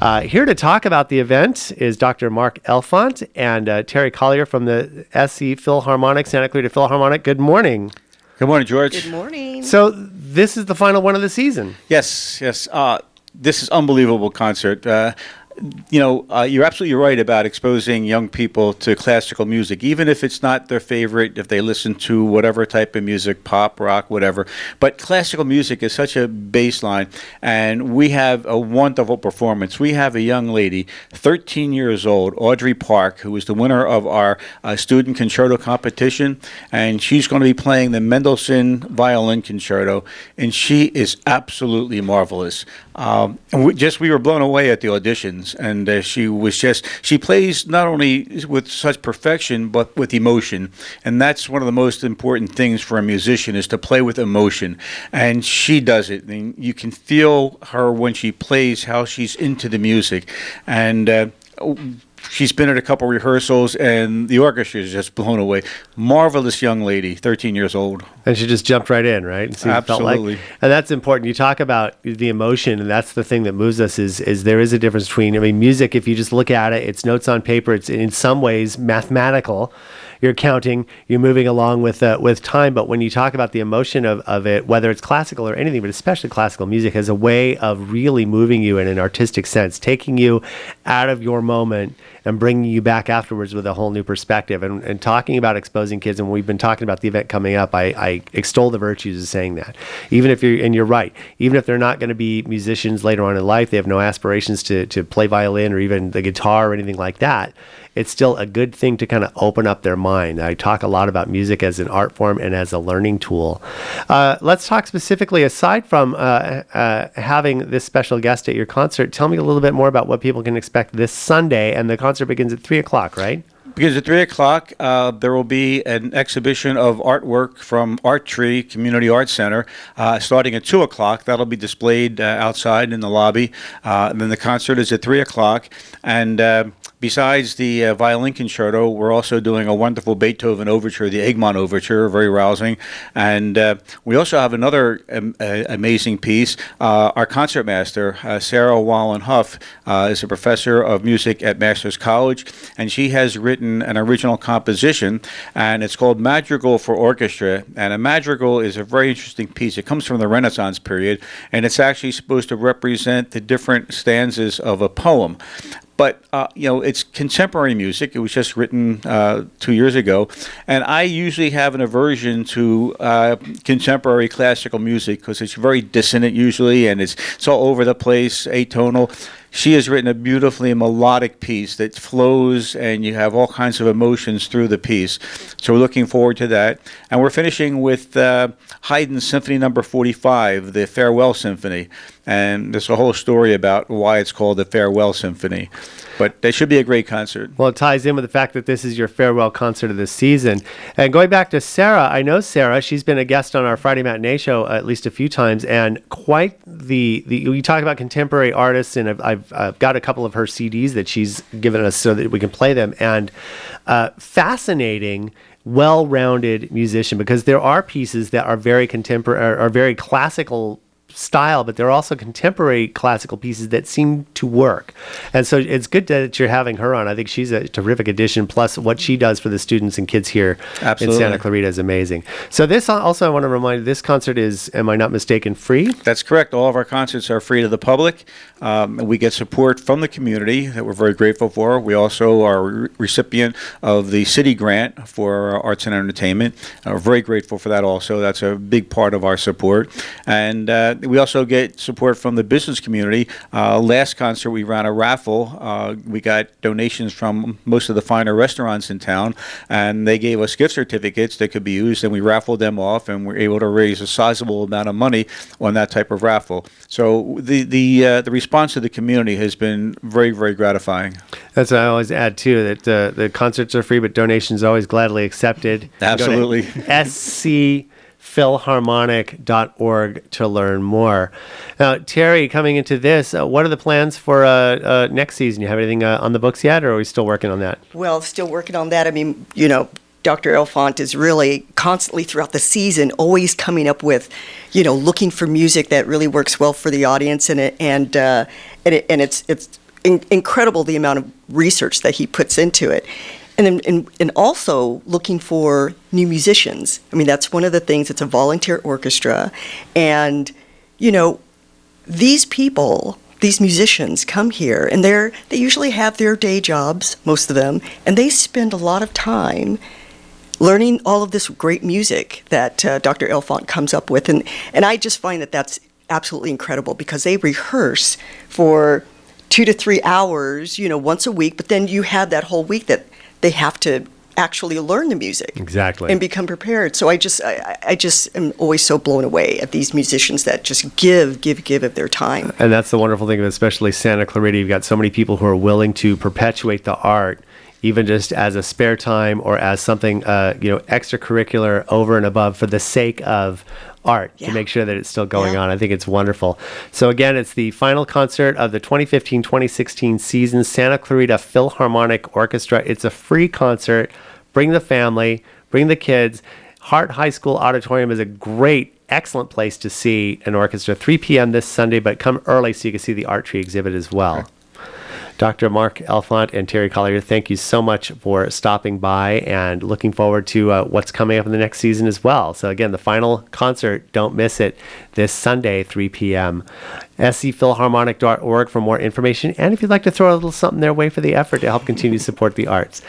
Here to talk about the event is Dr. Mark Elfont and Terry Collier from the SC Philharmonic, Santa Clarita Philharmonic. Good morning. Good morning, George. Good morning. So this is the final one of the season. Yes. This is unbelievable concert. You're absolutely right about exposing young people to classical music, even if it's not their favorite, if they listen to whatever type of music, pop, rock, whatever. But classical music is such a baseline, and we have a wonderful performance. We have a young lady, 13 years old, Audrey Park, who is the winner of our Student Concerto Competition, and she's going to be playing the Mendelssohn Violin Concerto, and she is absolutely marvelous. And we were blown away at the auditions. And she plays not only with such perfection, but with emotion. And that's one of the most important things for a musician, is to play with emotion. And she does it. I mean, you can feel her when she plays, how she's into the music. And she's been at a couple rehearsals, and the orchestra is just blown away. Marvelous young lady, 13 years old. And she just jumped right in, right? And Absolutely. And that's important. You talk about the emotion, and that's the thing that moves us is there is a difference between, music, if you just look at it, it's notes on paper. It's in some ways mathematical. You're counting, you're moving along with time. But when you talk about the emotion of it, whether it's classical or anything, but especially classical music, has a way of really moving you in an artistic sense, taking you out of your moment and bringing you back afterwards with a whole new perspective. And talking about exposing kids, and we've been talking about the event coming up, I extol the virtues of saying that. Even if you're right, even if they're not going to be musicians later on in life, they have no aspirations to play violin or even the guitar or anything like that, it's still a good thing to kind of open up their mind. I talk a lot about music as an art form and as a learning tool. Let's talk specifically, aside from having this special guest at your concert, tell me a little bit more about what people can expect this Sunday. And the concert begins at 3 o'clock, right? Because at 3 o'clock, there will be an exhibition of artwork from ARTree Community Art Center, starting at 2 o'clock. That'll be displayed outside in the lobby. And then the concert is at 3 o'clock. And besides the violin concerto, we're also doing a wonderful Beethoven Overture, the Egmont Overture, very rousing. And we also have another amazing piece. Our concertmaster, Sarah Wallin-Huff, is a professor of music at Master's College, and she has written an original composition, and it's called Madrigal for Orchestra. And a madrigal is a very interesting piece. It comes from the Renaissance period, and it's actually supposed to represent the different stanzas of a poem. But, it's contemporary music. It was just written 2 years ago. And I usually have an aversion to contemporary classical music because it's very dissonant usually, and it's all over the place, atonal. She has written a beautifully melodic piece that flows, and you have all kinds of emotions through the piece. So we're looking forward to that. And we're finishing with Haydn Symphony No. 45, the Farewell Symphony. And there's a whole story about why it's called the Farewell Symphony. But it should be a great concert. Well, it ties in with the fact that this is your farewell concert of the season. And going back to Sarah, I know Sarah. She's been a guest on our Friday matinee show at least a few times, and quite you talk about contemporary artists, and I've got a couple of her CDs that she's given us so that we can play them. And fascinating, well-rounded musician, because there are pieces that are very contemporary, are very classical style, but there are also contemporary classical pieces that seem to work. And so it's good that you're having her on. I think she's a terrific addition. Plus, what she does for the students and kids here Absolutely. in Santa Clarita is amazing. So this also, I want to remind you, this concert is, am I not mistaken, free? That's correct. All of our concerts are free to the public. We get support from the community that we're very grateful for. We also are a recipient of the city grant for arts and entertainment. We're very grateful for that also. That's a big part of our support. And we also get support from the business community. Last concert, we ran a raffle. We got donations from most of the finer restaurants in town, and they gave us gift certificates that could be used, and we raffled them off, and we're able to raise a sizable amount of money on that type of raffle. So the response to the community has been very, very gratifying. That's what I always add, too, that the concerts are free, but donations are always gladly accepted. Absolutely. scphilharmonic.org to learn more. Now, Terry, coming into this, what are the plans for next season? You have anything on the books yet, or are we still working on that? Well, still working on that. I mean, Dr. Elfont is really constantly throughout the season always coming up with, looking for music that really works well for the audience, and it's incredible the amount of research that he puts into it. And then, and also looking for new musicians. I mean, that's one of the things. It's a volunteer orchestra. And, you know, these people, these musicians come here, and they usually have their day jobs, most of them, and they spend a lot of time learning all of this great music that Dr. Elfont comes up with. And I just find that that's absolutely incredible, because they rehearse for 2 to 3 hours, you know, once a week, but then you have that whole week that they have to actually learn the music. Exactly. And become prepared. So I just am always so blown away at these musicians that just give of their time. And that's the wonderful thing of especially Santa Clarita. You've got so many people who are willing to perpetuate the art, even just as a spare time or as something, extracurricular over and above for the sake of art, to make sure that it's still going on. I think it's wonderful. So again, it's the final concert of the 2015-2016 season, Santa Clarita Philharmonic Orchestra. It's a free concert. Bring the family, bring the kids. Hart High School Auditorium is a great, excellent place to see an orchestra. 3 p.m. this Sunday, but come early so you can see the ARTree exhibit as well. Sure. Dr. Mark Elfont and Terry Collier, thank you so much for stopping by, and looking forward to what's coming up in the next season as well. So again, the final concert, don't miss it, this Sunday, 3 p.m. scphilharmonic.org for more information, and if you'd like to throw a little something their way for the effort to help continue to support the arts.